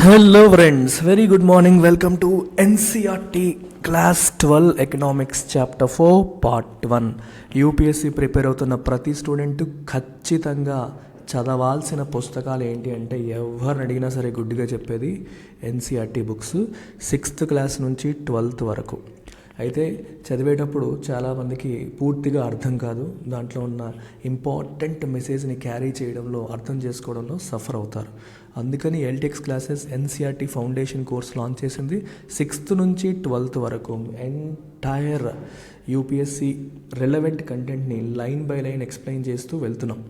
Hello friends, very good morning. Welcome to NCERT class 12 economics chapter 4 part 1. UPSC prepare అవుతున్న ప్రతి student ఖచ్చితంగా చదవాల్సిన పుస్తకాలు ఏంటి అంటే, ఎవరిని అడిగినా సరే గుడ్డిగా చెప్పేది ఎన్సీఆర్టీ బుక్స్ 6th క్లాస్ నుంచి 12th వరకు. అయితే చదివేటప్పుడు చాలామందికి పూర్తిగా అర్థం కాదు. దాంట్లో ఉన్న ఇంపార్టెంట్ మెసేజ్ని క్యారీ చేయడంలో, అర్థం చేసుకోవడంలో సఫర్ అవుతారు. అందుకని ఎల్టెక్స్ classes NCERT foundation course launch చేసింది. 6th నుంచి 12th వరకు ఎంటైర్ యూపీఎస్సీ రిలవెంట్ కంటెంట్ని లైన్ బై లైన్ ఎక్స్ప్లెయిన్ చేస్తూ వెళ్తున్నాం.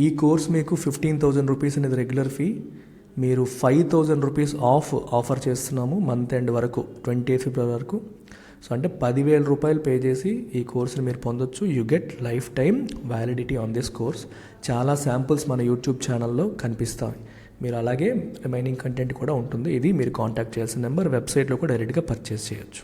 ఈ కోర్స్ మీకు 15,000 రూపీస్ అనేది రెగ్యులర్ ఫీ. మీరు 5,000 రూపీస్ ఆఫర్ చేస్తున్నాము మంత్ ఎండ్ వరకు, 28 ఫిబ్రవరి వరకు. సో అంటే 10,000 రూపాయలు పే చేసి ఈ కోర్స్ని మీరు పొందొచ్చు. You get life time validity on this course. చాలా శాంపుల్స్ మన యూట్యూబ్ ఛానల్లో కనిపిస్తాయి. మీరు అలాగే రిమైనింగ్ కంటెంట్ కూడా ఉంటుంది. ఇది మీరు కాంటాక్ట్ చేయాల్సిన నెంబర్. వెబ్సైట్లో కూడా డైరెక్ట్గా పర్చేస్ చేయొచ్చు.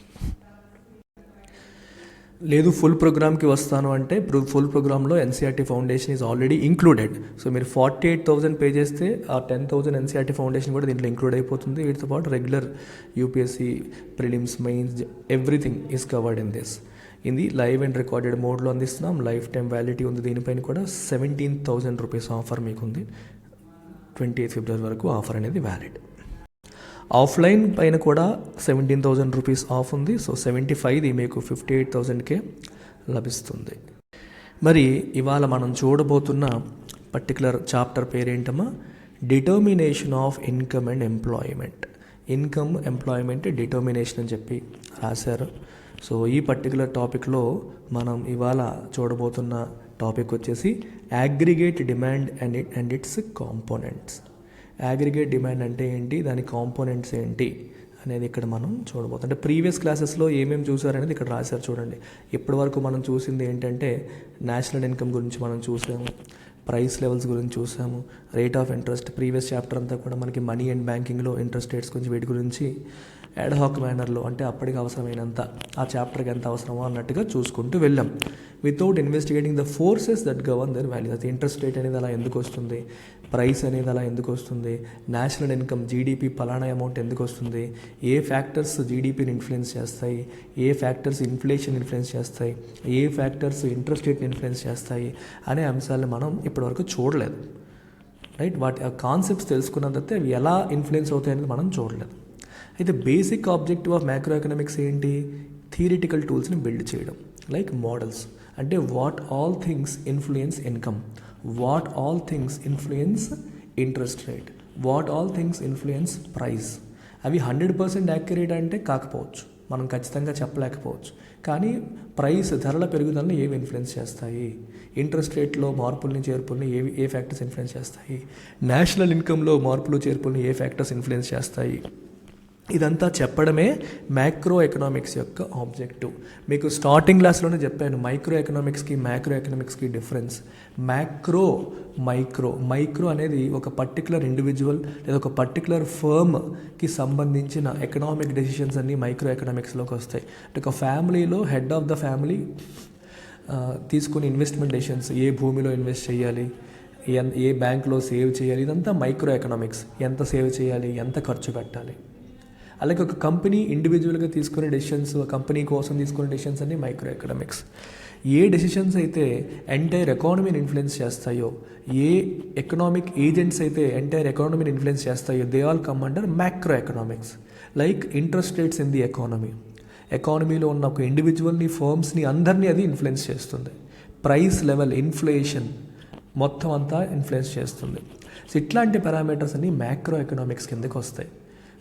లేదు ఫుల్ ప్రోగ్రామ్కి వస్తాను అంటే, ఫుల్ ప్రోగ్రామ్లో NCERT foundation is already included. So మీరు 48,000 పే చేస్తే ఆ 10,000 ఎన్సీఆర్టీ ఫౌండేషన్ కూడా దీంట్లో ఇంక్లూడ్ అయిపోతుంది. వీటితో పాటు regular UPSC prelims, mains, everything is covered in this. ఇది లైవ్ అండ్ రికార్డెడ్ మోడ్లో అందిస్తున్నాం. లైఫ్ టైం వ్యాలిడిటీ ఉంది. దీనిపైన కూడా 17,000 రూపీస్ ఆఫర్ మీకు ఉంది. 28 ఫిబ్రవరి వరకు ఆఫర్ అనేది వ్యాలిడ్. ఆఫ్లైన్ పైన కూడా 17,000 రూపీస్ ఆఫ్ ఉంది. సో 75 మీకు 58,000కే లభిస్తుంది. మరి ఇవాళ మనం చూడబోతున్న పర్టికులర్ చాప్టర్ పేరేంటమ్మా? Determination of income and employment. Income, employment, determination అని చెప్పి రాశారు. సో ఈ పర్టికులర్ టాపిక్లో మనం ఇవాళ చూడబోతున్న టాపిక్ వచ్చేసి aggregate demand and its components. Aggregate demand అంటే ఏంటి, దాని కాంపోనెంట్స్ ఏంటి అనేది ఇక్కడ మనం చూడబోతాం. అంటే ప్రీవియస్ క్లాసెస్లో ఏమేమి చూసారనేది ఇక్కడ రాశారు చూడండి. ఇప్పటి వరకు మనం చూసింది ఏంటంటే, నేషనల్ ఇన్కమ్ గురించి మనం చూసాము, ప్రైస్ లెవెల్స్ గురించి చూసాము, rate of interest. Previous chapter అంతా కూడా మనకి మనీ అండ్ బ్యాంకింగ్లో ఇంట్రెస్ట్ రేట్స్ గురించి, వీటి గురించి యాడ్హాక్ మేనర్లో, అంటే అప్పటికి అవసరమైనంత, ఆ చాప్టర్కి ఎంత అవసరమో అన్నట్టుగా చూసుకుంటూ వెళ్ళాం. Without investigating the forces that govern their values. అది ఇంట్రెస్ట్ రేట్ అనేది అలా ఎందుకు వస్తుంది, ప్రైస్ అనేది అలా ఎందుకు వస్తుంది, నేషనల్ ఇన్కమ్, జీడిపి పలానా అమౌంట్ ఎందుకు వస్తుంది, ఏ ఫ్యాక్టర్స్ జీడిపిని ఇన్ఫ్లుయెన్స్ చేస్తాయి, ఏ ఫ్యాక్టర్స్ ఇన్ఫ్లేషన్ ఇన్ఫ్లుయెన్స్ చేస్తాయి, ఏ ఫ్యాక్టర్స్ ఇంట్రెస్ట్ రేట్ని ఇన్ఫ్లుయెన్స్ చేస్తాయి అనే అంశాలను మనం ఇప్పటివరకు చూడలేదు. రైట్, వాటి కాన్సెప్ట్స్ తెలుసుకున్న తర్వాత అవి ఎలా ఇన్ఫ్లుయెన్స్ అవుతాయి అనేది మనం చూడలేదు. అయితే basic objective of macro economics ఏంటి? థియరిటికల్ టూల్స్ని బిల్డ్ చేయడం, లైక్ మోడల్స్. అంటే what all things influence income, what all things influence interest rate, what all things influence price. అవి 100% యాక్యురేట్ అంటే కాకపోవచ్చు, మనం ఖచ్చితంగా చెప్పలేకపోవచ్చు. కానీ ప్రైస్, ధరల పెరుగుదలను ఏవి ఇన్ఫ్లుయెన్స్ చేస్తాయి, ఇంట్రెస్ట్ రేట్లో మార్పుల్ని చేర్పుల్ని ఏ ఫ్యాక్టర్స్ ఇన్ఫ్లుయెన్స్ చేస్తాయి, నేషనల్ ఇన్కంలో మార్పులు చేర్పుల్ని ఏ ఫ్యాక్టర్స్ ఇన్ఫ్లుయెన్స్ చేస్తాయి, ఇదంతా చెప్పడమే మ్యాక్రో ఎకనామిక్స్ యొక్క ఆబ్జెక్టివ్. మీకు స్టార్టింగ్ క్లాస్లోనే చెప్పాను, మైక్రో ఎకనామిక్స్కి మ్యాక్రో ఎకనామిక్స్కి డిఫరెన్స్. మైక్రో అనేది ఒక పర్టికులర్ ఇండివిజువల్ లేదా ఒక పర్టికులర్ ఫర్మ్కి సంబంధించిన ఎకనామిక్ డెసిషన్స్ అన్నీ మైక్రో ఎకనామిక్స్లోకి వస్తాయి. అంటే ఒక ఫ్యామిలీలో హెడ్ ఆఫ్ ద ఫ్యామిలీ తీసుకుని ఇన్వెస్ట్మెంట్ డెసిషన్స్, ఏ భూమిలో ఇన్వెస్ట్ చేయాలి, ఏ బ్యాంక్లో సేవ్ చేయాలి, ఇదంతా మైక్రో ఎకనామిక్స్. ఎంత సేవ్ చేయాలి, ఎంత ఖర్చు పెట్టాలి. అలాగే ఒక కంపెనీ ఇండివిజువల్గా తీసుకునే డెసిషన్స్, కంపెనీ కోసం తీసుకునే డెసిషన్స్ అన్ని మైక్రో ఎకనామిక్స్. ఏ డెసిషన్స్ అయితే ఎంటైర్ ఎకానమీని ఇన్ఫ్లుయెన్స్ చేస్తాయో, ఏ ఎకనామిక్ ఏజెంట్స్ అయితే ఎంటైర్ ఎకానమీని ఇన్ఫ్లుయెన్స్ చేస్తాయో, they all come under macro economics. Like interest rates in the ఎకానమీలో ఉన్న ఒక ఇండివిజువల్ని, ఫర్మ్స్ని, అందరినీ అది ఇన్ఫ్లుయెన్స్ చేస్తుంది. ప్రైస్ లెవెల్, ఇన్ఫ్లేషన్ మొత్తం అంతా ఇన్ఫ్లుయెన్స్ చేస్తుంది. సో ఇట్లాంటి పారామీటర్స్ అన్ని మ్యాక్రో ఎకనామిక్స్ కిందకి వస్తాయి.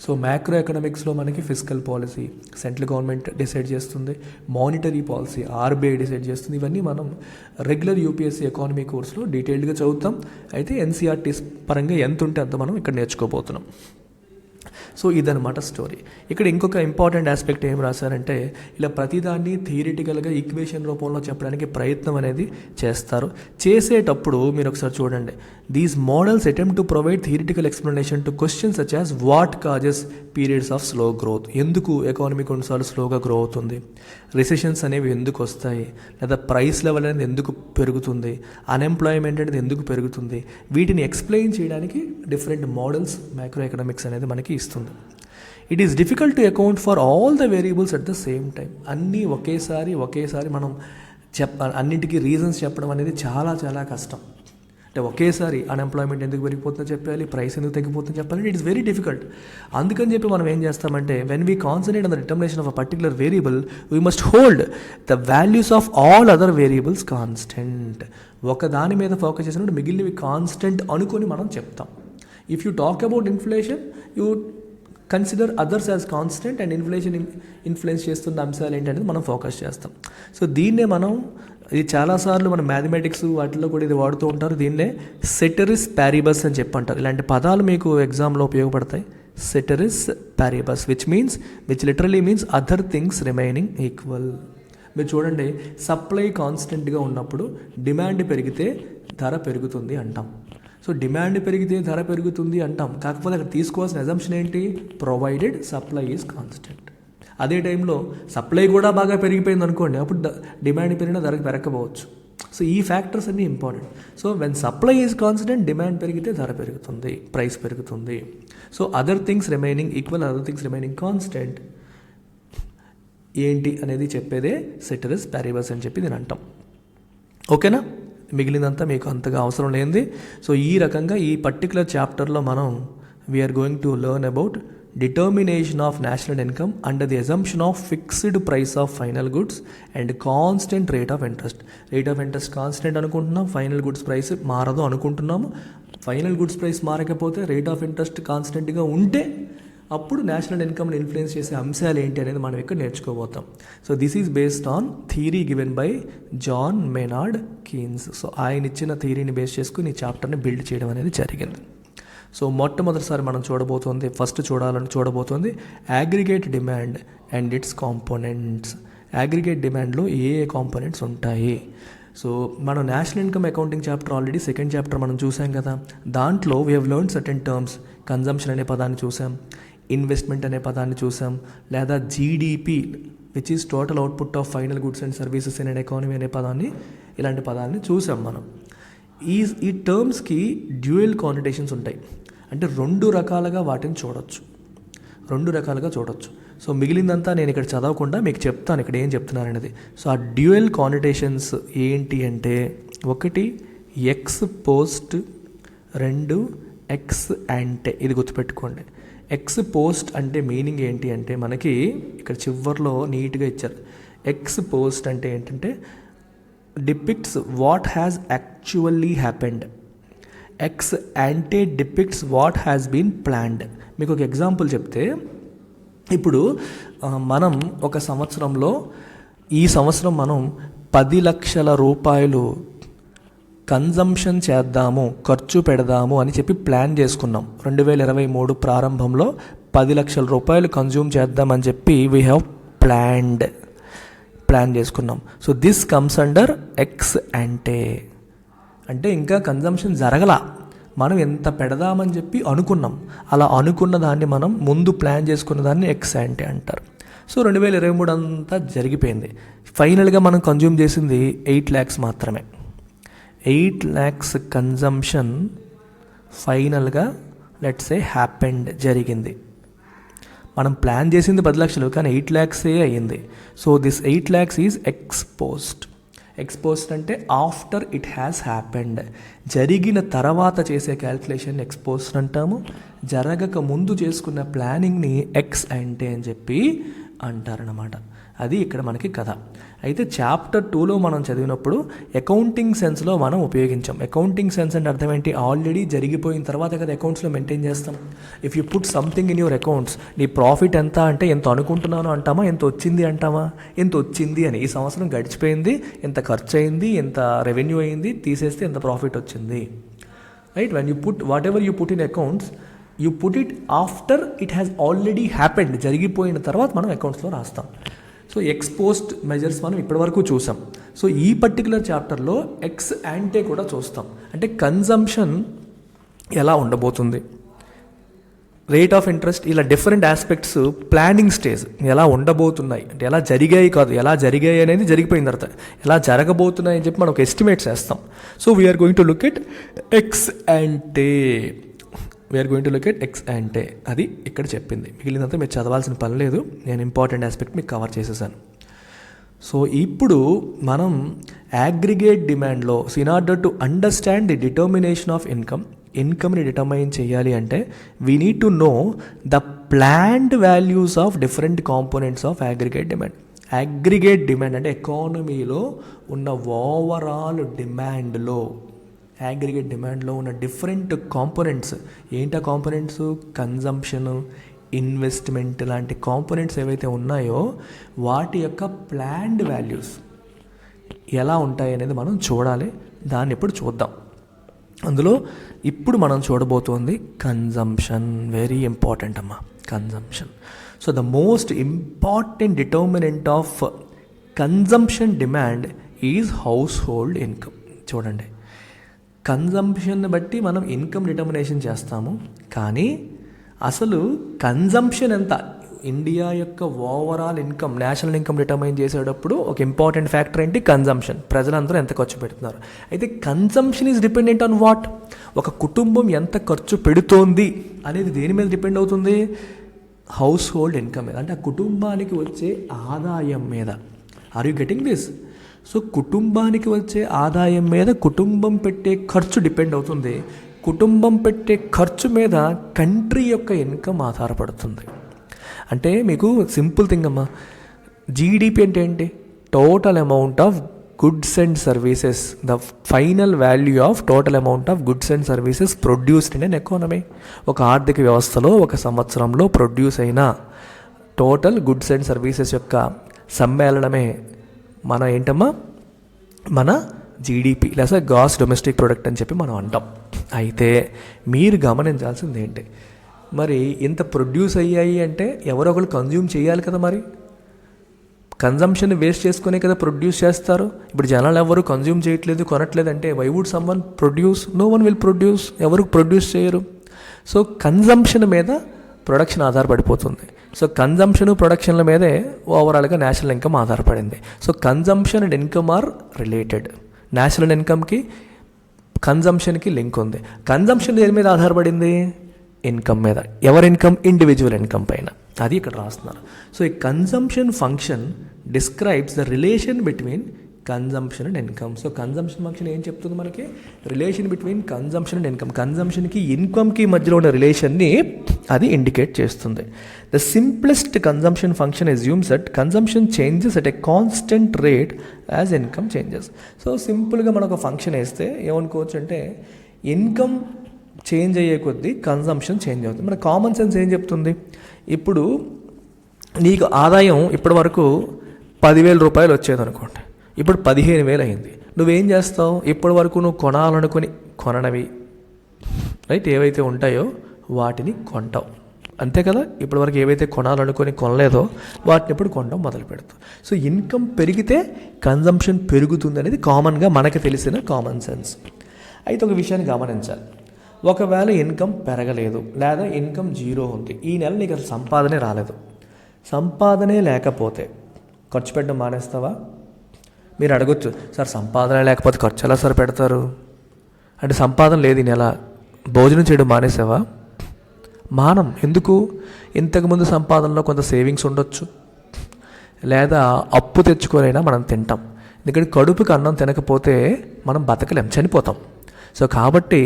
సో మ్యాక్రో ఎకనామిక్స్లో మనకి physical policy central government decide చేస్తుంది, మానిటరీ పాలసీ ఆర్బీఐ డిసైడ్ చేస్తుంది. ఇవన్నీ మనం రెగ్యులర్ యూపీఎస్సీ ఎకానమీ కోర్సులో డీటెయిల్డ్గా చదువుతాం. అయితే ఎన్సీఆర్టీ పరంగా ఎంత ఉంటే అంత మనం ఇక్కడ నేర్చుకోబోతున్నాం. సో ఇదనమాట స్టోరీ. ఇక్కడ ఇంకొక ఇంపార్టెంట్ ఆస్పెక్ట్ ఏం రాశారంటే, ఇలా ప్రతిదాన్ని థియరిటికల్గా ఈక్వేషన్ రూపంలో చెప్పడానికి ప్రయత్నం అనేది చేస్తారు. చేసేటప్పుడు మీరు ఒకసారి చూడండి, these models attempt to provide theoretical explanation to questions such as what causes periods of slow growth, ఎందుకు ఎకానమీ కొన్నిసార్లు స్లోగా గ్రో అవుతుంది, రిసెషన్స్ అనేవి ఎందుకు వస్తాయి, లేదా ప్రైస్ లెవెల్ అనేది ఎందుకు పెరుగుతుంది, అన్ఎంప్లాయ్మెంట్ అనేది ఎందుకు పెరుగుతుంది, వీటిని ఎక్స్ప్లెయిన్ చేయడానికి డిఫరెంట్ మోడల్స్ మైక్రో ఎకనామిక్స్ అనేది మనకి ఇస్తుంది. It is difficult to account for all the variables at the same time. అన్నీ ఒకేసారి మనం అన్నింటికీ రీజన్స్ చెప్పడం అనేది చాలా చాలా కష్టం. అంటే ఒకేసారి అన్ఎంప్లాయ్మెంట్ ఎందుకు పెరిగిపోతుందో చెప్పాలి, ప్రైస్ ఎందుకు తగ్గిపోతుందో చెప్పాలి, ఇట్ ఇస్ వెరీ డిఫికల్ట్. అందుకని చెప్పి మనం ఏం చేస్తామంటే, when we concentrate on the determination of a particular variable, we must hold the values of all other variables constant. ఒక దాని మీద ఫోకస్ చేసినప్పుడు మిగిలినవి కాన్స్టెంట్ అనుకొని మనం చెప్తాం. If you talk about inflation, you consider others as constant, and inflation influence చేస్తున్న అంశాలు ఏంటనేది మనం ఫోకస్ చేస్తాం. సో దీన్నే మనం, ఇది చాలాసార్లు మన మ్యాథమెటిక్స్ వాటిల్లో కూడా ఇది వాడుతూ ఉంటారు. దీన్నే సెటరిస్ ప్యారిబస్ అని చెప్పి అంటారు. ఇలాంటి పదాలు మీకు ఎగ్జామ్లో ఉపయోగపడతాయి. Ceteris paribus which literally means other things remaining equal. మీరు చూడండి, సప్లై కాన్స్టెంట్గా ఉన్నప్పుడు డిమాండ్ పెరిగితే ధర పెరుగుతుంది అంటాం. సో డిమాండ్ పెరిగితే ధర పెరుగుతుంది అంటాం, కాకపోతే అక్కడ తీసుకోవాల్సిన అజంప్షన్ ఏంటి, ప్రొవైడెడ్ సప్లై ఈజ్ కాన్స్టెంట్. అదే టైంలో సప్లై కూడా బాగా పెరిగిపోయింది అనుకోండి, అప్పుడు డిమాండ్ పెరిగినా ధర పెరగకపోవచ్చు. సో ఈ ఫ్యాక్టర్స్ అన్నీ important. So when supply is constant, demand పెరిగితే ధర పెరుగుతుంది, ప్రైస్ పెరుగుతుంది. So other things remaining equal, other things remaining constant ఏంటి అనేది చెప్పేదే సెటరిస్ ప్యారిబస్ అని చెప్పి దీని అంటాం. ఓకేనా? మిగిలినంతా మీకు అంతగా అవసరం లేనిది. సో ఈ రకంగా ఈ పర్టికులర్ చాప్టర్లో మనం we are going to learn about determination of national income under the assumption of fixed price of final goods and constant rate of interest. Rate of interest constant అనుకుంటున్నాం, ఫైనల్ గుడ్స్ ప్రైస్ మారదు అనుకుంటున్నాము. Final goods price మారకపోతే, rate of interest కాన్స్టెంట్గా ఉంటే, అప్పుడు national ఇన్కమ్ని influence చేసే అంశాలు ఏంటి అనేది మనం ఇక్కడ నేర్చుకోబోతాం. So this is based on theory given by John Maynard Keynes. So ఆయన ఇచ్చిన థియరీని బేస్ చేసుకుని ఈ చాప్టర్ని బిల్డ్ చేయడం అనేది జరిగింది. సో మొట్టమొదటిసారి మనం చూడబోతోంది aggregate demand and its components. Aggregate డిమాండ్లో ఏ కాంపోనెంట్స్ ఉంటాయి. సో మనం national income accounting chapter already second chapter మనం చూసాం కదా. దాంట్లో we have learn certain terms. Consumption అనే పదాన్ని చూసాం, ఇన్వెస్ట్మెంట్ అనే పదాన్ని చూసాం, లేదా GDP which is total output of final goods and services in and economy అనే పదాన్ని, ఇలాంటి పదాన్ని చూసాం మనం. ఈ టర్మ్స్కి డ్యూయల్ కానిటేషన్స్ ఉంటాయి. అంటే రెండు రకాలుగా చూడొచ్చు. సో మిగిలిందంతా నేను ఇక్కడ చదవకుండా మీకు చెప్తాను ఇక్కడ ఏం చెప్తున్నారనేది. సో ఆ డ్యూయల్ కానిటేషన్స్ ఏంటి అంటే, ఒకటి ఎక్స్ పోస్ట్, రెండు ఎక్స్ యాంటే. ఇది గుర్తుపెట్టుకోండి. ఎక్స్ పోస్ట్ అంటే మీనింగ్ ఏంటి అంటే, మనకి ఇక్కడ చివర్లో నీట్గా ఇచ్చారు. ఎక్స్ పోస్ట్ అంటే ఏంటంటే depicts what has actually happened. Ex ante depicts what has been planned. మీకు ఒక ఎగ్జాంపుల్ చెప్తే, ఇప్పుడు మనం ఒక సంవత్సరంలో, ఈ సంవత్సరం మనం 10 లక్షల రూపాయలు కన్జంప్షన్ చేద్దాము, ఖర్చు పెడదాము అని చెప్పి ప్లాన్ చేసుకున్నాం. 2023 ప్రారంభంలో 10 లక్షల రూపాయలు కన్జ్యూమ్ చేద్దామని చెప్పి వీ హ్యావ్ ప్లాన్ చేసుకున్నాం. So this comes under X అంటే ఇంకా కన్జంప్షన్ జరగలా, మనం ఎంత పెడదామని చెప్పి అనుకున్నాం. అలా అనుకున్న దాన్ని మనం ముందు ప్లాన్ చేసుకున్న దాన్ని ఎక్స్ యాంటే అంటారు. సో 2023 అంతా జరిగిపోయింది. ఫైనల్గా మనం కన్జ్యూమ్ చేసింది 8 lakhs మాత్రమే. 8 lakhs కన్జంప్షన్ ఫైనల్గా లెట్స్ సే హ్యాపెండ్, జరిగింది. మనం ప్లాన్ చేసింది 10 లక్షలు, కానీ 8 lakhs అయ్యింది. So this 8 lakhs is ex post అంటే ఆఫ్టర్ ఇట్ హ్యాస్ హ్యాపెండ్, జరిగిన తర్వాత చేసే క్యాల్కులేషన్ ఎక్స్పోస్ట్ అంటాము. జరగక ముందు చేసుకున్న ప్లానింగ్ని ఎక్స్ యాంటే అని చెప్పి అంటారనమాట. అది ఇక్కడ మనకి కథ. అయితే చాప్టర్ 2లో మనం చదివినప్పుడు అకౌంటింగ్ సెన్స్లో మనం ఉపయోగించాం. అకౌంటింగ్ సెన్స్ అంటే అర్థం ఏంటి, ఆల్రెడీ జరిగిపోయిన తర్వాత కదా అకౌంట్స్లో మెయింటైన్ చేస్తాం. If you put something in your accounts, నీ ప్రాఫిట్ ఎంత అంటే ఎంత అనుకుంటున్నాను అంటామా, ఎంత వచ్చింది అంటామా, ఎంత వచ్చింది అని. ఈ సంవత్సరం గడిచిపోయింది, ఎంత ఖర్చు అయింది, ఎంత రెవెన్యూ అయింది, తీసేస్తే ఎంత ప్రాఫిట్ వచ్చింది, right. When you put what ever you put in accounts, you put it after it has already happened, జరిగిపోయిన తర్వాత మనం అకౌంట్స్లో రాస్తాం. సో ఎక్స్ పోస్ట్ మెజర్స్ మనం ఇప్పటివరకు చూసాం. సో ఈ పర్టికులర్ చాప్టర్లో ఎక్స్ యాంటే కూడా చూస్తాం. అంటే కన్జంప్షన్ ఎలా ఉండబోతుంది, రేట్ ఆఫ్ ఇంట్రెస్ట్, ఇలా డిఫరెంట్ ఆస్పెక్ట్స్ ప్లానింగ్ స్టేజ్ ఎలా ఉండబోతున్నాయి, అంటే ఎలా జరిగాయి కాదు, ఎలా జరిగాయి అనేది జరిగిపోయిన తర్వాత ఎలా జరగబోతున్నాయి అని చెప్పి మనం ఒక ఎస్టిమేట్ చేస్తాం. So we're going to look at ex ante, అది ఇక్కడ చెప్పింది. మిగిలినంతా మీరు చదవాల్సిన పని లేదు, నేను ఇంపార్టెంట్ ఆస్పెక్ట్ మీకు కవర్ చేసేసాను. సో ఇప్పుడు మనం అగ్రిగేట్ డిమాండ్లో in order to understand the determination of ఇన్కమ్ని డిటర్మైన్ చేయాలి అంటే we need to know the planned values of different components of aggregate demand. Aggregate demand అంటే ఎకానమీలో ఉన్న ఓవరాల్ డిమాండ్లో, అగ్రిగేట్ డిమాండ్లో ఉన్న డిఫరెంట్ కాంపోనెంట్స్. ఏంటి ఆ కాంపోనెంట్స్? కన్జంప్షన్, ఇన్వెస్ట్మెంట్ లాంటి కాంపోనెంట్స్ ఏవైతే ఉన్నాయో వాటి యొక్క ప్లాన్డ్ వాల్యూస్ ఎలా ఉంటాయి అనేది మనం చూడాలి. దాన్ని ఇప్పుడు చూద్దాం. అందులో ఇప్పుడు మనం చూడబోతోంది కన్జంప్షన్. వెరీ ఇంపార్టెంట్ అమ్మా, consumption. So the most important determinant of consumption demand is house hold income. చూడండి, కన్జంప్షన్ని బట్టి మనం ఇన్కమ్ డిటర్మినేషన్ చేస్తాము, కానీ అసలు కన్జంప్షన్ ఎంత, ఇండియా యొక్క overall income, national income determine చేసేటప్పుడు ఒక ఇంపార్టెంట్ ఫ్యాక్టర్ ఏంటి? కన్జంప్షన్. ప్రజలందరూ ఎంత ఖర్చు పెడుతున్నారు. అయితే consumption is dependent on what? ఒక కుటుంబం ఎంత ఖర్చు పెడుతోంది అనేది దేని మీద డిపెండ్ అవుతుంది? హౌస్ హోల్డ్ ఇన్కమ్ మీద, అంటే ఆ కుటుంబానికి వచ్చే ఆదాయం మీద. Are you getting this? So కుటుంబానికి వచ్చే ఆదాయం మీద కుటుంబం పెట్టే ఖర్చు డిపెండ్ అవుతుంది. కుటుంబం పెట్టే ఖర్చు మీద కంట్రీ యొక్క ఇన్కమ్ ఆధారపడుతుంది. అంటే మీకు సింపుల్ థింగ్ అమ్మా, జీడిపి అంటే ఏంటి? Total amount of goods and services, the final value of total amount of goods and services produced in an economy. ఒక ఆర్థిక వ్యవస్థలో ఒక సంవత్సరంలో ప్రొడ్యూస్ అయిన టోటల్ గుడ్స్ అండ్ సర్వీసెస్ యొక్క సమ్మేళనమే మన ఏంటమ్మా, మన జీడిపి లేదా గ్రాస్ డొమెస్టిక్ ప్రొడక్ట్ అని చెప్పి మనం అంటాం. అయితే మీరు గమనించాల్సింది ఏంటి, మరి ఇంత ప్రొడ్యూస్ అయ్యాయి అంటే ఎవరో ఒకరు కన్జ్యూమ్ చేయాలి కదా. మరి కన్జంప్షన్ వేస్ట్ చేసుకునే కదా ప్రొడ్యూస్ చేస్తారు. ఇప్పుడు జనాలు ఎవరు కన్జ్యూమ్ చేయట్లేదు, కొనట్లేదు అంటే why would someone produce? No one will produce. ఎవరు ప్రొడ్యూస్ చేయరు. సో కన్జంప్షన్ మీద ప్రొడక్షన్ ఆధారపడిపోతుంది. సో కన్జంప్షన్ ప్రొడక్షన్ల మీదే ఓవరాల్గా నేషనల్ ఇన్కమ్ ఆధారపడింది. So consumption and income are related. National ఇన్కమ్కి కన్జంప్షన్కి లింక్ ఉంది. కన్జంప్షన్ దేని మీద ఆధారపడింది? ఇన్కమ్ మీద. ఎవరి ఇన్కమ్? ఇండివిజువల్ ఇన్కమ్ పైన. అది ఇక్కడ రాస్తున్నారు. సో ఈ consumption function describes the relation between consumption and income. So consumption function ఏం చెప్తుంది మనకి? Relation between consumption and income. కన్జంప్షన్కి ఇన్కమ్కి మధ్యలో ఉన్న రిలేషన్ని అది ఇండికేట్ చేస్తుంది. The simplest consumption function assumes that consumption changes at a constant rate as income changes. So సింపుల్గా మనం ఒక ఫంక్షన్ వేస్తే ఏమనుకోవచ్చు అంటే ఇన్కమ్ చేంజ్ అయ్యే కొద్దీ కన్జంప్షన్ చేంజ్ అవుతుంది. మన కామన్ సెన్స్ ఏం చెప్తుంది? ఇప్పుడు నీకు ఆదాయం ఇప్పటి వరకు 10,000 రూపాయలు వచ్చేది అనుకోండి, ఇప్పుడు 15,000 అయింది. నువ్వేం చేస్తావు? ఇప్పటి వరకు నువ్వు కొనాలనుకుని కొననవి రైట్ ఏవైతే ఉంటాయో వాటిని కొంటావు, అంతే కదా. ఇప్పటి వరకు ఏవైతే కొనాలనుకొని కొనలేదో వాటిని ఇప్పుడు కొనడం మొదలు పెడతావు. సో ఇన్కమ్ పెరిగితే కన్జంప్షన్ పెరుగుతుంది అనేది కామన్గా మనకు తెలిసిన కామన్ సెన్స్. అయితే ఒక విషయాన్ని గమనించాలి. ఒకవేళ ఇన్కమ్ పెరగలేదు లేదా ఇన్కమ్ 0 ఉంది, ఈ నెల నీకు అసలు సంపాదనే రాలేదు, సంపాదనే లేకపోతే ఖర్చు పెట్టడం మానేస్తావా? మీరు అడగొచ్చు, సార్ సంపాదన లేకపోతే ఖర్చు ఎలా సార్ పెడతారు అంటే, సంపాదన లేదు ఈ నెల, భోజనం చేయడం మానేసావా? మానం. ఎందుకు? ఇంతకుముందు సంపాదనలో కొంత సేవింగ్స్ ఉండొచ్చు, లేదా అప్పు తెచ్చుకోనైనా మనం తింటాం. ఎందుకంటే కడుపుకి అన్నం తినకపోతే మనం బతకలేం, చనిపోతాం. సో కాబట్టి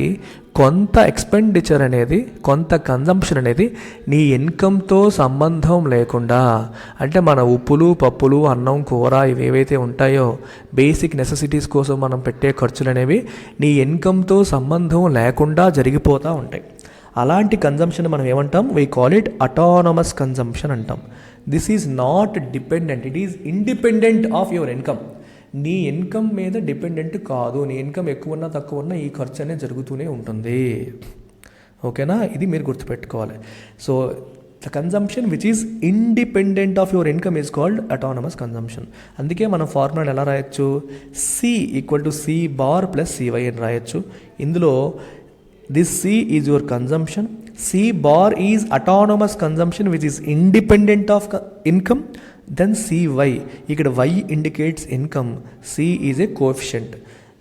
కొంత ఎక్స్పెండిచర్ అనేది, కొంత కన్జంప్షన్ అనేది నీ ఇన్కమ్తో సంబంధం లేకుండా, అంటే మన ఉప్పులు పప్పులు అన్నం కూర ఇవేవైతే ఉంటాయో బేసిక్ నెసెసిటీస్ కోసం మనం పెట్టే ఖర్చులు అనేవి నీ ఇన్కమ్తో సంబంధం లేకుండా జరిగిపోతూ ఉంటాయి. అలాంటి కన్జంప్షన్ మనం ఏమంటాం? We call it autonomous consumption అంటాం. This is not dependent, it is independent of your income. నీ ఇన్కమ్ మీద డిపెండెంట్ కాదు. నీ ఇన్కమ్ ఎక్కువ ఉన్నా తక్కువ ఉన్నా ఈ ఖర్చు అనేది జరుగుతూనే ఉంటుంది. ఓకేనా, ఇది మీరు గుర్తుపెట్టుకోవాలి. So the consumption which is independent of your income is called autonomous consumption. అందుకే మనం ఫార్ములా ఎలా రాయొచ్చు, C equal to C bar plus CY అని రాయొచ్చు. ఇందులో this C is your consumption, C bar is autonomous consumption which is independent of income, then CY, ఇక్కడ Y indicates income, C is a coefficient.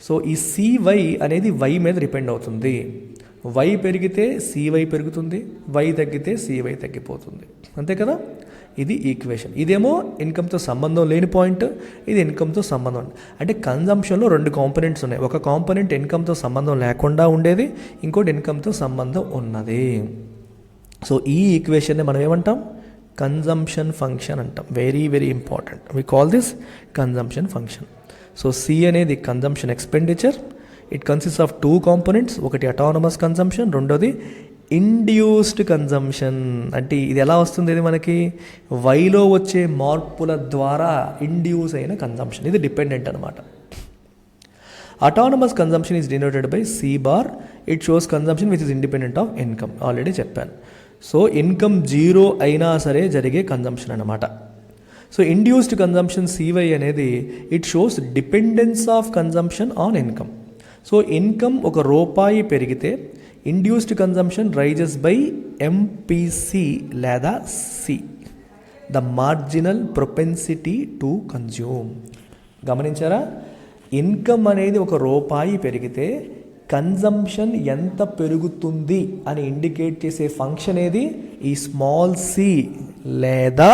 So ఈ CY అనేది Y మీద depend అవుతుంది. Y పెరిగితే CY పెరుగుతుంది, వై తగ్గితే CY తగ్గిపోతుంది, అంతే కదా. ఇది ఈక్వేషన్. ఇదేమో ఇన్కమ్తో సంబంధం లేని పాయింట్, ఇది ఇన్కమ్తో సంబంధం. అంటే కన్జంప్షన్లో రెండు కాంపోనెంట్స్ ఉన్నాయి. ఒక కాంపోనెంట్ ఇన్కమ్తో సంబంధం లేకుండా ఉండేది, ఇంకోటి ఇన్కమ్తో సంబంధం ఉన్నది. సో ఈ ఈక్వేషన్ని మనం ఏమంటాం, కన్జంప్షన్ ఫంక్షన్ అంటాం. Very very important, we call this consumption function. So C అనేది consumption expenditure. It consist of two components, ఒకటి అటానమస్ కన్జంప్షన్, రెండోది ఇండ్యూస్డ్ కన్జంప్షన్. అంటే ఇది ఎలా వస్తుంది, ఇది మనకి వైలో వచ్చే మార్పుల ద్వారా ఇండ్యూస్ అయిన కన్జంప్షన్, ఇది డిపెండెంట్ అనమాట. Autonomous consumption is denoted by C bar. It shows consumption which is independent of income. Already చెప్పాను. సో ఇన్కమ్ జీరో అయినా సరే జరిగే కన్జంప్షన్ అనమాట. సో ఇండ్యూస్డ్ కన్జంప్షన్ సివై అనేది it shows dependence of consumption on income. So income ₹1 పెరిగితే induced consumption rises by MPC లేదా C, the marginal propensity to consume. గమనించారా, income అనేది ₹1 పెరిగితే కన్జంప్షన్ ఎంత పెరుగుతుంది అని ఇండికేట్ చేసే ఫంక్షన్ ఏది, ఈ స్మాల్ సి లేదా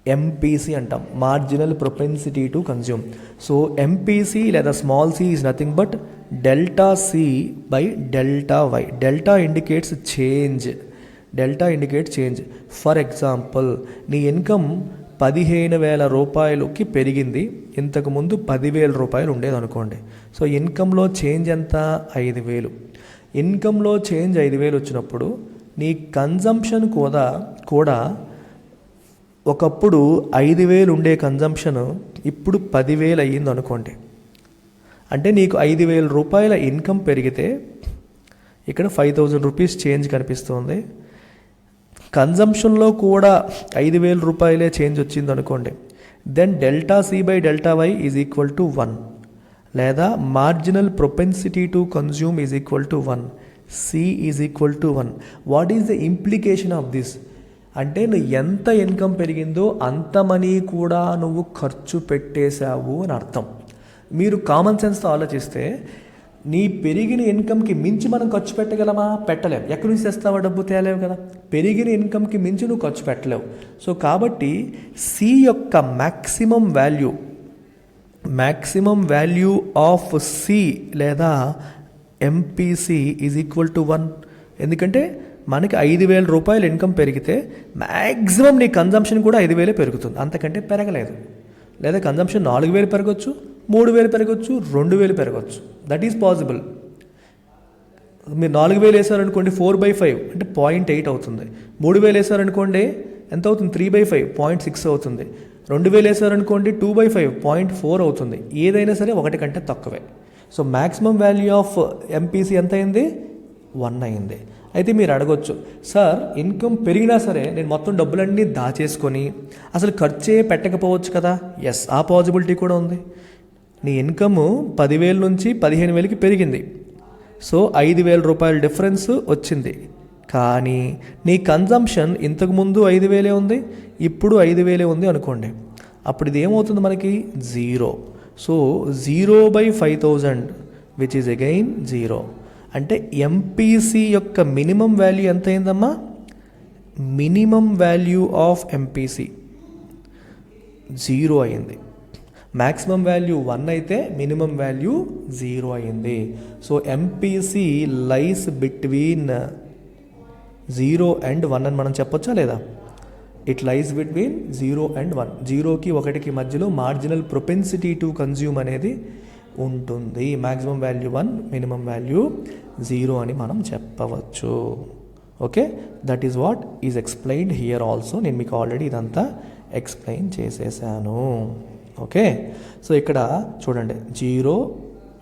ఎంపీసీ అంటాం, marginal propensity to consume. So MPC లేదా small C is nothing but delta C by delta Y. Delta indicates change, delta indicates change. For example, నీ ఇన్కమ్ ₹15,000కి పెరిగింది, ఇంతకుముందు ₹10,000 ఉండేది అనుకోండి. సో ఇన్కంలో చేంజ్ ఎంత, 5,000. ఇన్కంలో చేంజ్ 5,000 వచ్చినప్పుడు నీ కన్జంప్షన్ కూడా ఒకప్పుడు 5,000 ఉండే కన్జంప్షన్ ఇప్పుడు 10,000 అయ్యింది అనుకోండి. అంటే నీకు ₹5,000 ఇన్కమ్ పెరిగితే ఇక్కడ ₹5,000 చేంజ్ కనిపిస్తుంది. కన్జంప్షన్లో కూడా ₹5,000 చేంజ్ వచ్చింది అనుకోండి. Then delta C by delta Y is equal to 1, లేదా marginal propensity to consume is equal to 1, C is equal to 1. What is the implication of this అంటే, నువ్వు ఎంత ఇన్కమ్ పెరిగిందో అంత మనీ కూడా నువ్వు ఖర్చు పెట్టేశావు అని అర్థం. మీరు కామన్ సెన్స్తో ఆలోచిస్తే, నీ పెరిగిన ఇన్కమ్కి మించి మనం ఖర్చు పెట్టగలమా, పెట్టలేం. ఎక్కడి నుంచి తెస్తావా, డబ్బు తేలేవు కదా. పెరిగిన ఇన్కమ్కి మించి నువ్వు ఖర్చు పెట్టలేవు. సో కాబట్టి సి యొక్క మ్యాక్సిమం వాల్యూ ఆఫ్ సి లేదా ఎంపీసీ ఈజ్ ఈక్వల్ టు 1. ఎందుకంటే మనకి ₹5,000 ఇన్కమ్ పెరిగితే మ్యాక్సిమం నీ కన్జంప్షన్ కూడా 5,000 పెరుగుతుంది, అంతకంటే పెరగలేదు. లేదా కన్జంప్షన్ 4,000 పెరగచ్చు, 3,000 పెరగచ్చు, 2,000 పెరగచ్చు. That is possible. మీరు 4,000 వేసారనుకోండి 4/5 అంటే 0.8 అవుతుంది. 3,000 వేసారనుకోండి ఎంత అవుతుంది, 3/5 0.6 అవుతుంది. 2,000 వేసారనుకోండి 2/5 0.4 అవుతుంది. ఏదైనా సరే 1 కంటే తక్కువే. So maximum value of MPC ఎంత అయింది, 1 అయింది. అయితే మీరు అడగొచ్చు, సార్ ఇన్కమ్ పెరిగినా సరే నేను మొత్తం డబ్బులన్నీ దాచేసుకొని అసలు ఖర్చే పెట్టకపోవచ్చు కదా. ఎస్, ఆ పాసిబిలిటీ కూడా ఉంది. నీ ఇన్కమ్ 10,000 నుంచి 15,000కి పెరిగింది. సో ₹5,000 డిఫరెన్స్ వచ్చింది. కానీ నీ కన్జంప్షన్ ఇంతకుముందు 5,000 ఉంది, ఇప్పుడు 5,000 ఉంది అనుకోండి. అప్పుడు ఇది ఏమవుతుంది మనకి, 0. So 0/5,000 which is again 0. అంటే ఎంపీసీ యొక్క మినిమం వాల్యూ ఎంత అయిందమ్మా, మినిమం వాల్యూ ఆఫ్ ఎంపీసీ 0 అయింది. మ్యాక్సిమం వాల్యూ 1 అయితే మినిమం వాల్యూ 0 అయింది. So MPC lies between 0 and 1 అని మనం చెప్పొచ్చా లేదా. It lies between 0 and 1. 0కి 1కి మధ్యలో మార్జినల్ ప్రొపెన్సిటీ టు కన్జ్యూమ్ అనేది ఉంటుంది. మ్యాక్సిమం వాల్యూ 1, మినిమం వాల్యూ 0 అని మనం చెప్పవచ్చు. Okay, that is what is explained here also. నేను మీకు ఆల్రెడీ ఇదంతా ఎక్స్ప్లెయిన్ చేసేసాను. ఓకే, సో ఇక్కడ చూడండి, 0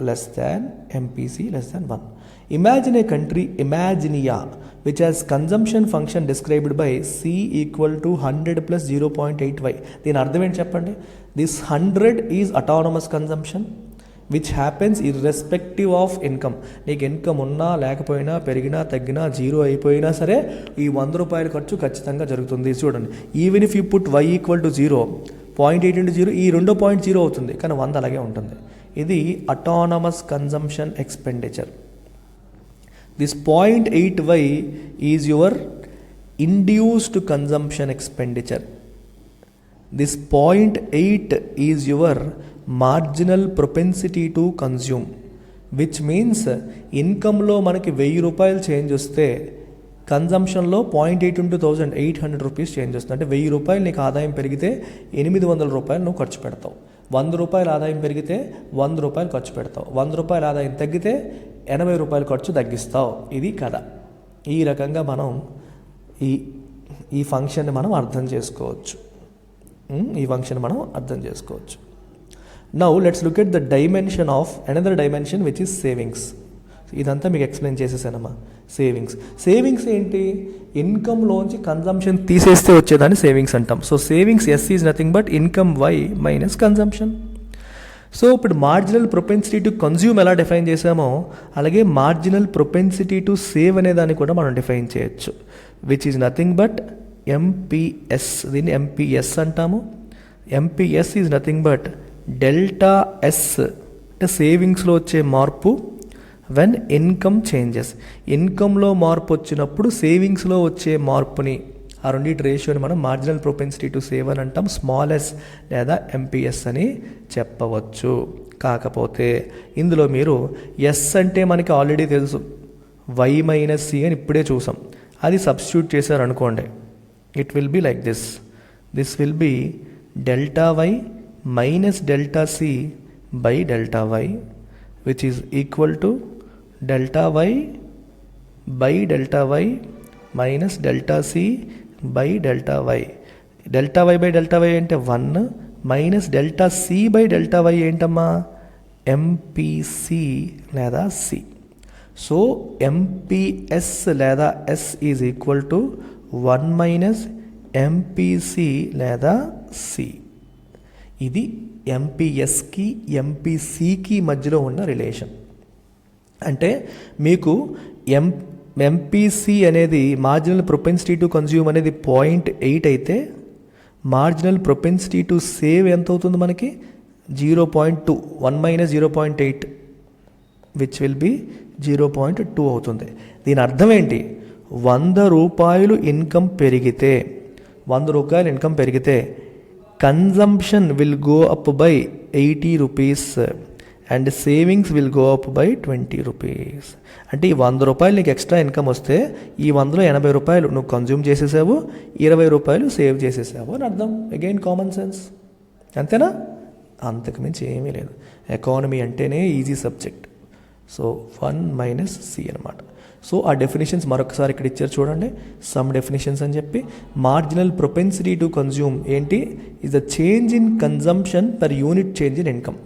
less than MPC less than 1. Imagine a country, Imagina, which has consumption function described by C equal to 100 plus 0.8y. దీని అర్థం ఏంటి చెప్పండి. This 100 is autonomous consumption which happens irrespective of income. నీకు income ఉన్నా లేకపోయినా పెరిగినా తగ్గినా జీరో అయిపోయినా సరే ఈ 100 రూపాయల ఖర్చు ఖచ్చితంగా జరుగుతుంది. చూడండి, even if you put y equal to 0, 0.8 into 0 ఈ 2.0 అవుతుంది, కానీ 100 అలాగే ఉంటుంది. ఇది autonomous consumption expenditure. This 0.8y is your induced consumption expenditure. This 0.8 is your marginal propensity to consume, which means ఇన్కంలో మనకి 1000 రూపాయలు చేంజ్ వస్తే కన్జంప్షన్లో 0.8 into 1000 800 రూపీస్ చేంజ్ వస్తుంది. అంటే 1000 రూపాయలు నీకు ఆదాయం పెరిగితే 800 రూపాయలు నువ్వు ఖర్చు పెడతావు. 100 రూపాయలు ఆదాయం పెరిగితే 100 రూపాయలు ఖర్చు పెడతావు. 100 రూపాయల ఆదాయం తగ్గితే 80 రూపాయలు ఖర్చు తగ్గిస్తావు. ఇది కథ. ఈ రకంగా మనం ఈ ఫంక్షన్ని మనం అర్థం చేసుకోవచ్చు. Now let's look at the dimension of another dimension which is savings. ఇదంతా మీకు ఎక్స్ప్లెయిన్ చేసేసానమ్మా. సేవింగ్స్ ఏంటి? ఇన్కంలోంచి కన్జంప్షన్ తీసేస్తే వచ్చేదాన్ని సేవింగ్స్ అంటాం. So savings S is nothing but income Y minus consumption. So ఇప్పుడు మార్జినల్ ప్రొపెన్సిటీ టు కన్జ్యూమ్ ఎలా define చేసామో అలాగే మార్జినల్ ప్రొపెన్సిటీ టు సేవ్ అనే దాన్ని కూడా మనం డిఫైన్ చేయొచ్చు, which is nothing but MPS. దీన్ని ఎంపీఎస్ అంటాము. MPS is nothing but delta S, అంటే సేవింగ్స్లో వచ్చే మార్పు వెన్ ఇన్కమ్ చేంజెస్. ఇన్కంలో మార్పు వచ్చినప్పుడు సేవింగ్స్లో వచ్చే మార్పుని, ఆ రెండింటి రేషియోని మనం మార్జినల్ ప్రొపెన్సిటీ టు సేవ్ అని అంటాం, స్మాల్ ఎస్ లేదా ఎంపీఎస్ అని చెప్పవచ్చు. కాకపోతే ఇందులో మీరు ఎస్ అంటే మనకి ఆల్రెడీ తెలుసు, వై మైనస్ సి అని ఇప్పుడే చూసాం. అది సబ్స్టిట్యూట్ చేశారనుకోండి, it will be like this. This will be delta Y minus delta C by delta Y, which is equal to delta Y by delta Y minus delta C by delta Y. Delta Y by delta Y అంటే 1 minus delta C by delta Y ఏంటమ్మా? MPC లేదా C. So MPS లేదా S is equal to 1 minus MPC లేదా C. ఇది ఎంపీఎస్కి ఎంపీసికి మధ్యలో ఉన్న relation. అంటే మీకు ఎంపీసి అనేది మార్జినల్ ప్రొపెన్సిటీ టు కన్జ్యూమ్ అనేది 0.8 అయితే మార్జినల్ ప్రొపెన్సిటీ టు సేవ్ ఎంత అవుతుంది మనకి? 0.2. 1 మైనస్ 0.8 విచ్ విల్ బి 0.2 అవుతుంది. దీని అర్థం ఏంటి? 100 రూపాయలు ఇన్కమ్ పెరిగితే consumption will go up by 80 rupees and savings will go up by 20 rupees. అంటే ఈ 100 రూపాయలు నీకు ఎక్స్ట్రా ఇన్కమ్ వస్తే ఈ 100లో 80 రూపాయలు నువ్వు కన్జ్యూమ్ చేసేసావు, 20 రూపాయలు సేవ్ చేసేసావు అని అర్థం. అగైన్ కామన్ సెన్స్, అంతేనా? అంతకుమించి ఏమీ లేదు. ఎకానమీ అంటేనే easy subject. So 1 minus C అనమాట. సో ఆ డెఫినేషన్స్ మరొకసారి ఇక్కడ ఇచ్చారు చూడండి, సమ్ డెఫినేషన్స్ అని చెప్పి. మార్జినల్ ప్రొపెన్సిటీ టు కన్జ్యూమ్ ఏంటి? Is the change in consumption per unit change in income.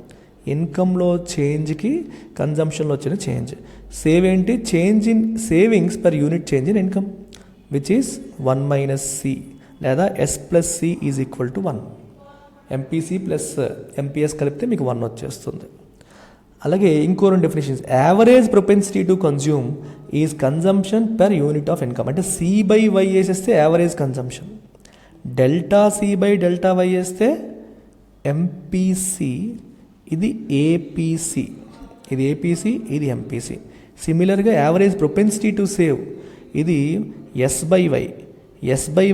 ఇన్కంలో చేంజ్కి కన్జంప్షన్లో వచ్చిన చేంజ్. సేవ్ ఏంటి? Change in savings per unit change in income, which is 1 minus C లేదా S plus C is equal to 1. MPC plus MPS కలిపితే మీకు 1 వచ్చేస్తుంది. అలాగే ఇంకో 2 definitions. Average propensity to consume is consumption per unit of income. అంటే C by Y వేసేస్తే average consumption, delta C by delta Y వేస్తే MPC, ఇది APC, ఇది ఏపీసీ, ఇది ఎంపీసీ. సిమిలర్గా యావరేజ్ ప్రొపెన్సిటీ టు సేవ్ ఇది ఎస్ బై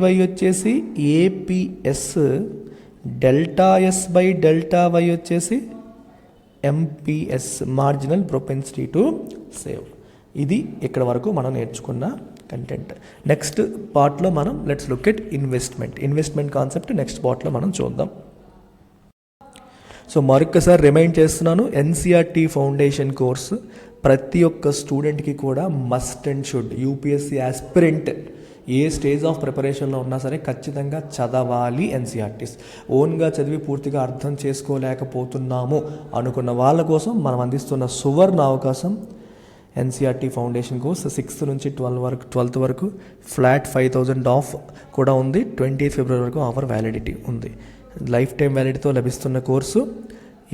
వై వచ్చేసి APS, delta S by delta Y వచ్చేసి MPS, marginal propensity to save. ఇది ఇక్కడ వరకు మనం నేర్చుకున్న కంటెంట్. నెక్స్ట్ పార్ట్లో మనం let's look at investment concept next పార్ట్లో మనం చూద్దాం. సో మరొకసారి రిమైండ్ చేస్తున్నాను, ఎన్సీఆర్టీ ఫౌండేషన్ కోర్సు ప్రతి ఒక్క స్టూడెంట్కి కూడా must and should. UPSC aspirant ఏ స్టేజ్ ఆఫ్ ప్రిపరేషన్లో ఉన్నా సరే ఖచ్చితంగా చదవాలి ఎన్సీఆర్టీస్. ఓన్గా చదివి పూర్తిగా అర్థం చేసుకోలేకపోతున్నాము అనుకున్న వాళ్ళ కోసం మనం అందిస్తున్న సువర్ణ అవకాశం ఎన్సీఆర్టీ ఫౌండేషన్ కోర్స్ 6th నుంచి 12th వరకు ఫ్లాట్ 5,000 ఆఫ్ కూడా ఉంది. 20th ఫిబ్రవరి వరకు ఆఫర్ వ్యాలిడిటీ ఉంది. లైఫ్ టైం వ్యాలిడిటీతో లభిస్తున్న కోర్సు.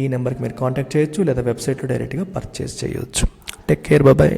ఈ నెంబర్కి మీరు కాంటాక్ట్ చేయొచ్చు లేదా వెబ్సైట్లో డైరెక్ట్గా పర్చేస్ చేయొచ్చు. Take care, bye.